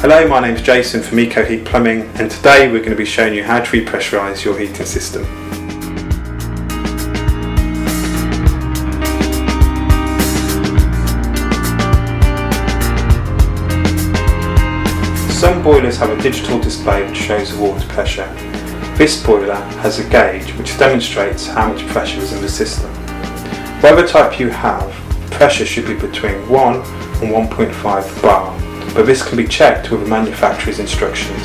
Hello, my name is Jason from Eco Heat Plumbing, and today we're going to be showing you how to repressurise your heating system. Some boilers have a digital display which shows the water pressure. This boiler has a gauge which demonstrates how much pressure is in the system. Whatever type you have, the pressure should be between 1 and 1.5 bar, but this can be checked with the manufacturer's instructions.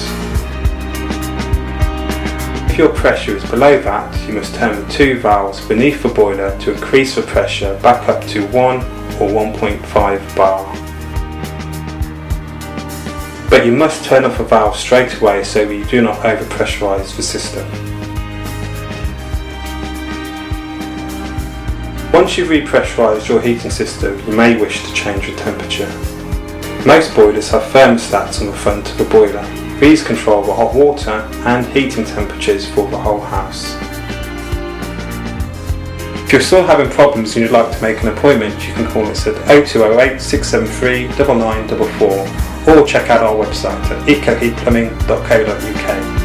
If your pressure is below that, you must turn the two valves beneath the boiler to increase the pressure back up to 1 or 1.5 bar. But you must turn off the valve straight away so that you do not overpressurise the system. Once you've repressurised your heating system, you may wish to change the temperature. Most boilers have thermostats on the front of the boiler. These control the hot water and heating temperatures for the whole house. If you're still having problems and you'd like to make an appointment, you can call us at 0208 673 9944 or check out our website at ecoheatplumbing.co.uk.